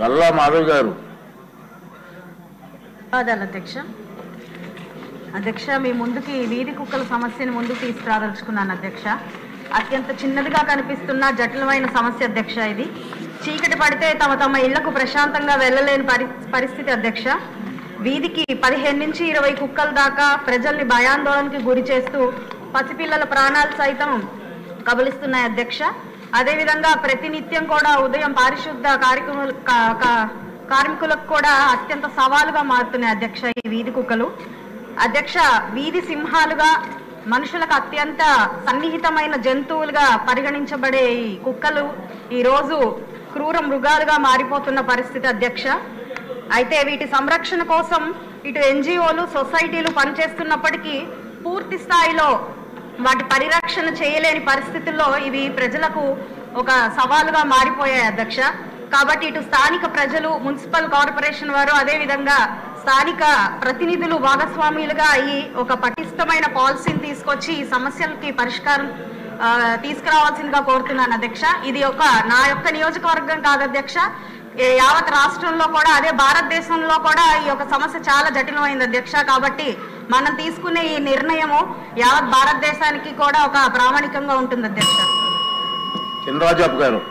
గల్లా మాధవ్ గారు. అధ్యక్ష అధ్యక్ష మీ ముందుకి వీధి కుక్కల సమస్యను ముందుకు తీసుకురాదలుచుకున్నాను అధ్యక్ష. అత్యంత చిన్నదిగా కనిపిస్తున్న జటిలమైన సమస్య అధ్యక్ష. ఇది చీకటి పడితే తమ ఇళ్లకు ప్రశాంతంగా వెళ్ళలేని పరిస్థితి అధ్యక్ష. వీధికి 15 నుంచి 20 కుక్కల దాకా ప్రజల్ని భయాందోళనకి గురి చేస్తూ పసిపిల్లల ప్రాణాలు సైతం కబలిస్తున్నాయి అధ్యక్ష. అదేవిధంగా ప్రతినిత్యం కూడా ఉదయం పారిశుద్ధ కార్మికులకు కూడా అత్యంత సవాలుగా మారుతున్నాయి అధ్యక్ష ఈ వీధి కుక్కలు. అధ్యక్ష, వీధి సింహాలుగా మనుషులకు అత్యంత సన్నిహితమైన జంతువులుగా పరిగణించబడే ఈ కుక్కలు ఈరోజు క్రూర మృగాలుగా మారిపోతున్న పరిస్థితి అధ్యక్ష. అయితే వీటి సంరక్షణ కోసం ఇటు ఎన్జిఓలు సొసైటీలు పనిచేస్తున్నప్పటికీ పూర్తి స్థాయిలో వాటి పరిరక్షణ చేయలేని పరిస్థితుల్లో ఇవి ప్రజలకు ఒక సవాలుగా మారిపోయాయి అధ్యక్ష. కాబట్టి ఇటు స్థానిక ప్రజలు, మున్సిపల్ కార్పొరేషన్ వారు, అదేవిధంగా స్థానిక ప్రతినిధులు భాగస్వాములుగా అయ్యి ఒక పటిష్టమైన పాలసీని తీసుకొచ్చి ఈ సమస్యలకి పరిష్కారం తీసుకురావాల్సిందిగా కోరుతున్నాను అధ్యక్ష. ఇది నా యొక్క నియోజకవర్గం కాదు అధ్యక్ష, యావత్ రాష్ట్రంలో కూడా, అదే భారతదేశంలో కూడా ఈ యొక్క సమస్య చాలా జటిలమైంది అధ్యక్ష. కాబట్టి మనం తీసుకునే ఈ నిర్ణయము యావత్ భారతదేశానికి కూడా ఒక ప్రామాణికంగా ఉంటుంది అధ్యక్ష. చినరాజప్ప గారు.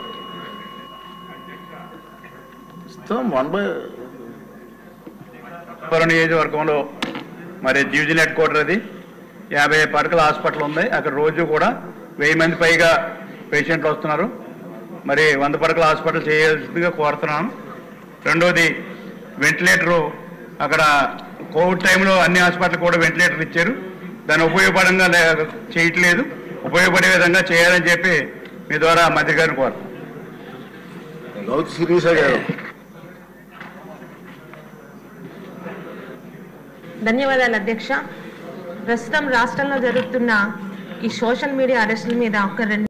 నియోజకవర్గంలో మరి డివిజన్ హెడ్ క్వార్టర్ అది 50 పడకల హాస్పిటల్ ఉంది. అక్కడ రోజు కూడా 1000 మంది పైగా పేషెంట్లు వస్తున్నారు. మరి 100 పడకల హాస్పిటల్ చేయాల్సిందిగా కోరుతున్నాను. రెండోది వెంటిలేటరు, అక్కడ కోవిడ్ టైంలో అన్ని హాస్పిటల్ కూడా వెంటిలేటర్ ఇచ్చారు. దాన్ని ఉపయోగపడంగా చేయట్లేదు, ఉపయోగపడే విధంగా చేయాలని చెప్పి మీ ద్వారా మంత్రి గారిని కోరుతున్నాను. ధన్యవాదాలు అధ్యక్ష. ప్రస్తుతం రాష్ట్రంలో జరుగుతున్న ఈ సోషల్ మీడియా అరెస్టుల మీద ఒక